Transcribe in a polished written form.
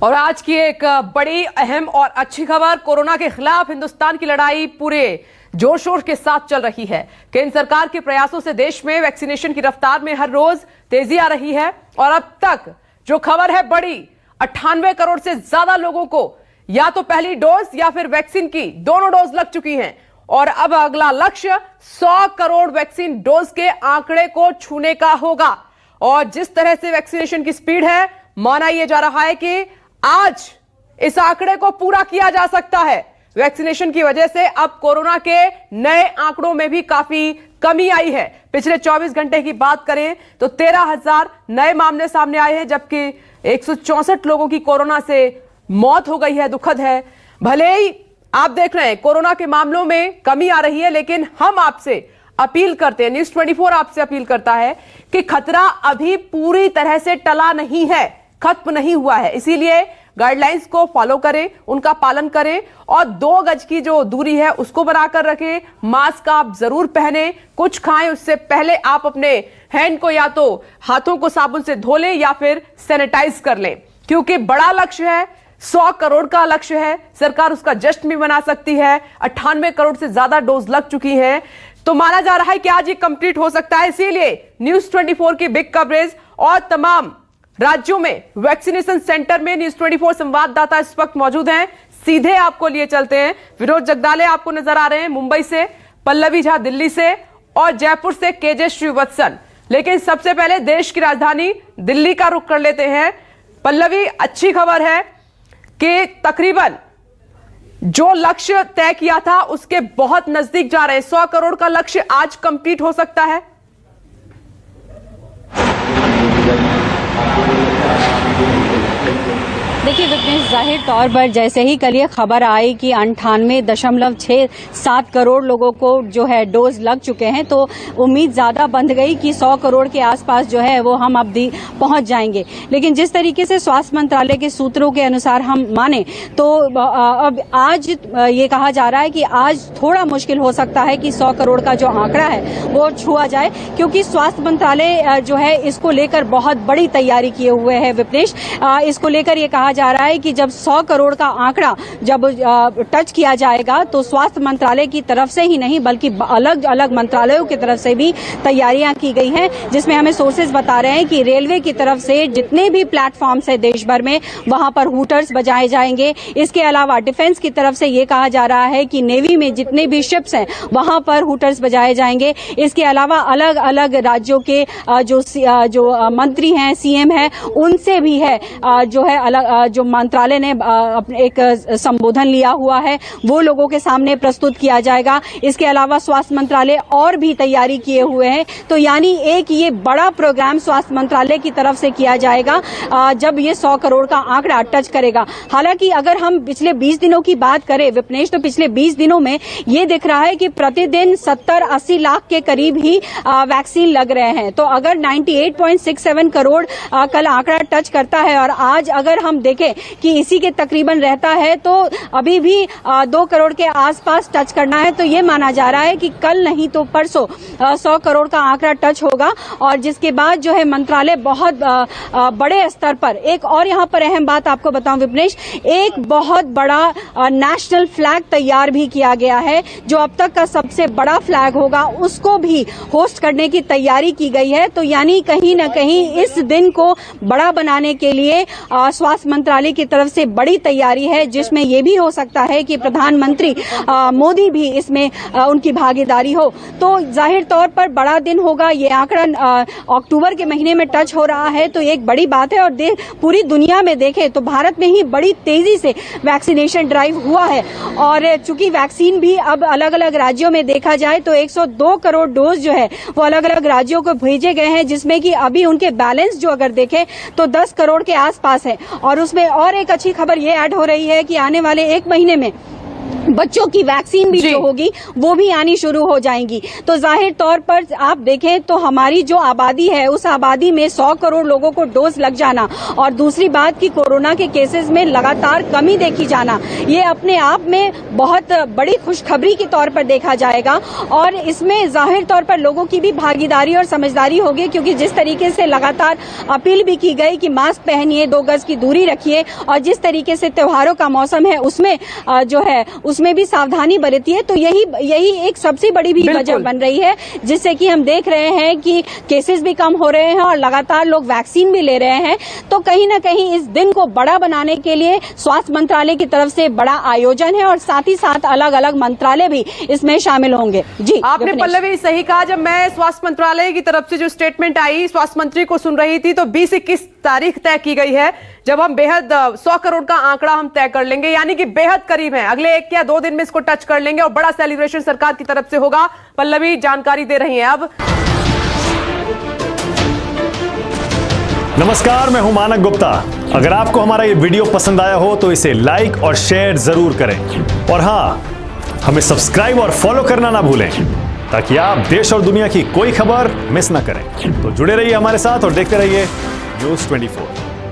और आज की एक बड़ी अहम और अच्छी खबर, कोरोना के खिलाफ हिंदुस्तान की लड़ाई पूरे जोर शोर के साथ चल रही है। केंद्र सरकार के प्रयासों से देश में वैक्सीनेशन की रफ्तार में हर रोज तेजी आ रही है और अब तक जो खबर है बड़ी 98 करोड़ से ज्यादा लोगों को या तो पहली डोज या फिर वैक्सीन की दोनों डोज लग चुकी हैं और अब अगला लक्ष्य 100 करोड़ वैक्सीन डोज के आंकड़े को छूने का होगा। और जिस तरह से वैक्सीनेशन की स्पीड है, माना यह जा रहा है कि आज इस आंकड़े को पूरा किया जा सकता है। वैक्सीनेशन की वजह से अब कोरोना के नए आंकड़ों में भी काफी कमी आई है। पिछले 24 घंटे की बात करें तो 13,000 नए मामले सामने आए हैं, जबकि 164 लोगों की कोरोना से मौत हो गई है। दुखद है। भले ही आप देख रहे हैं कोरोना के मामलों में कमी आ रही है, लेकिन हम आपसे अपील करते हैं, न्यूज़ 24 आपसे अपील करता है कि खतरा अभी पूरी तरह से टला नहीं है, खत्म नहीं हुआ है। इसीलिए गाइडलाइंस को फॉलो करें, उनका पालन करें और 2 गज की जो दूरी है उसको बनाकर रखें। मास्क आप जरूर पहने, कुछ खाएं उससे पहले आप अपने हैंड को या तो हाथों को साबुन से धो लें या फिर सैनिटाइज कर लें, क्योंकि बड़ा लक्ष्य है, 100 करोड़ का लक्ष्य है। सरकार उसका जश्न भी मना सकती है। 98 करोड़ से ज्यादा डोज लग चुकी हैं, तो माना जा रहा है कि आज ये कंप्लीट हो सकता है। इसीलिए न्यूज़ 24 की बिग कवरेज और तमाम राज्यों में वैक्सीनेशन सेंटर में न्यूज़ 24 संवाददाता इस वक्त मौजूद हैं। सीधे आपको लिए चलते हैं। विनोद जगदाले आपको नजर आ रहे हैं मुंबई से, पल्लवी झा दिल्ली से और जयपुर से केजे श्रीवत्सन। लेकिन सबसे पहले देश की राजधानी दिल्ली का रुख कर लेते हैं। पल्लवी, अच्छी खबर है कि तकरीबन जो लक्ष्य तय किया था उसके बहुत नजदीक जा रहे हैं। 100 करोड़ का लक्ष्य आज कंप्लीट हो सकता है। देखिए विपनेश, जाहिर तौर पर जैसे ही कल ये खबर आई कि 98.67 करोड़ लोगों को जो है डोज लग चुके हैं, तो उम्मीद ज्यादा बंध गई कि 100 करोड़ के आसपास जो है वो हम अब पहुंच जाएंगे। लेकिन जिस तरीके से स्वास्थ्य मंत्रालय के सूत्रों के अनुसार हम माने तो अब आज ये कहा जा रहा है कि आज थोड़ा मुश्किल हो सकता है कि 100 करोड़ का जो आंकड़ा है वो छुआ जाए, क्योंकि स्वास्थ्य मंत्रालय जो है इसको लेकर बहुत बड़ी तैयारी किए हुए है। विपनेश, इसको लेकर ये कहा जा रहा है कि जब 100 करोड़ का आंकड़ा जब टच किया जाएगा तो स्वास्थ्य मंत्रालय की तरफ से ही नहीं बल्कि अलग अलग मंत्रालयों की तरफ से भी तैयारियां की गई हैं, जिसमें हमें सोर्सेज बता रहे हैं कि रेलवे की तरफ से जितने भी प्लेटफॉर्म्स है देश भर में वहां पर हूटर्स बजाए जाएंगे। इसके अलावा डिफेंस की तरफ से ये कहा जा रहा है कि नेवी में जितने भी शिप्स हैं वहां पर हूटर्स बजाए जाएंगे। इसके अलावा अलग अलग राज्यों के जो मंत्री हैं, सीएम हैं, उनसे भी है जो है अलग जो मंत्रालय ने एक संबोधन लिया हुआ है वो लोगों के सामने प्रस्तुत किया जाएगा। इसके अलावा स्वास्थ्य मंत्रालय और भी तैयारी किए हुए हैं, तो यानी एक ये बड़ा प्रोग्राम स्वास्थ्य मंत्रालय की तरफ से किया जाएगा जब ये 100 करोड़ का आंकड़ा टच करेगा। हालांकि अगर हम पिछले 20 दिनों की बात करें विपनेश, तो पिछले 20 दिनों में ये दिख रहा है कि प्रतिदिन 70-80 लाख के करीब ही वैक्सीन लग रहे हैं। तो अगर 98.67 करोड़ कल आंकड़ा टच करता है और आज अगर हम देखें कि इसी के तकरीबन रहता है तो अभी भी 2 करोड़ के आसपास टच करना है, तो ये माना जा रहा है कि कल नहीं तो परसों 100 करोड़ का आंकड़ा टच होगा। और जिसके बाद जो है मंत्रालय बहुत बड़े स्तर पर, एक और यहाँ पर अहम बात आपको बताऊं विपनेश, एक बहुत बड़ा नेशनल फ्लैग तैयार भी किया गया है, जो अब तक का सबसे बड़ा फ्लैग होगा उसको भी होस्ट करने की तैयारी की गई है। तो यानी कहीं न कहीं इस दिन को बड़ा बनाने के लिए स्वास्थ्य मंत्रालय की तरफ से बड़ी तैयारी है, जिसमें यह भी हो सकता है कि प्रधानमंत्री मोदी भी इसमें उनकी भागीदारी हो। तो जाहिर तौर पर बड़ा दिन होगा। ये आंकड़ा अक्टूबर के महीने में टच हो रहा है, तो एक बड़ी बात है। और पूरी दुनिया में देखें तो भारत में ही बड़ी तेजी से वैक्सीनेशन ड्राइव हुआ है। और चूंकि वैक्सीन भी अब अलग अलग राज्यों में देखा जाए तो 102 करोड़ डोज जो है वो अलग अलग राज्यों को भेजे गए हैं, जिसमें कि अभी उनके बैलेंस जो अगर देखें तो 10 करोड़ के आसपास है। और उसमें और एक अच्छी खबर ये ऐड हो रही है कि आने वाले 1 महीने में बच्चों की वैक्सीन भी जो होगी वो भी आनी शुरू हो जाएंगी। तो जाहिर तौर पर आप देखें तो हमारी जो आबादी है उस आबादी में 100 करोड़ लोगों को डोज लग जाना और दूसरी बात कि कोरोना के केसेस में लगातार कमी देखी जाना, ये अपने आप में बहुत बड़ी खुशखबरी के तौर पर देखा जाएगा। और इसमें जाहिर तौर पर लोगों की भी भागीदारी और समझदारी होगी, क्योंकि जिस तरीके से लगातार अपील भी की गई कि मास्क पहनिए, 2 गज की दूरी रखिए और जिस तरीके से त्योहारों का मौसम है उसमें जो है उसमें भी सावधानी बरतिए, तो यही एक सबसे बड़ी भी वजह बन रही है, जिससे कि हम देख रहे हैं कि केसेस भी कम हो रहे हैं और लगातार लोग वैक्सीन भी ले रहे हैं। तो कहीं ना कहीं इस दिन को बड़ा बनाने के लिए स्वास्थ्य मंत्रालय की तरफ से बड़ा आयोजन है और साथ ही साथ अलग अलग मंत्रालय भी इसमें शामिल होंगे। जी आपने पल्लवी सही कहा। जब मैं स्वास्थ्य मंत्रालय की तरफ से जो स्टेटमेंट आई स्वास्थ्य मंत्री को सुन रही थी तो 20-21 तारीख तय की गई है जब हम बेहद 100 करोड़ का आंकड़ा हम तय कर लेंगे, यानी कि बेहद करीब है। अगले 1 या 2 दिन में इसको टच कर लेंगे और बड़ा सेलिब्रेशन सरकार की तरफ से होगा। पल्लवी जानकारी दे रही हैं अब। नमस्कार, मैं हूं मानक गुप्ता। अगर आपको हमारा ये वीडियो पसंद आया हो तो इसे लाइक और शेयर जरूर करें और हां, हमें सब्सक्राइब और फॉलो करना ना भूलें ताकि आप देश और दुनिया की कोई खबर मिस ना करें। तो जुड़े रहिए हमारे साथ और देखते रहिए न्यूज़ 24।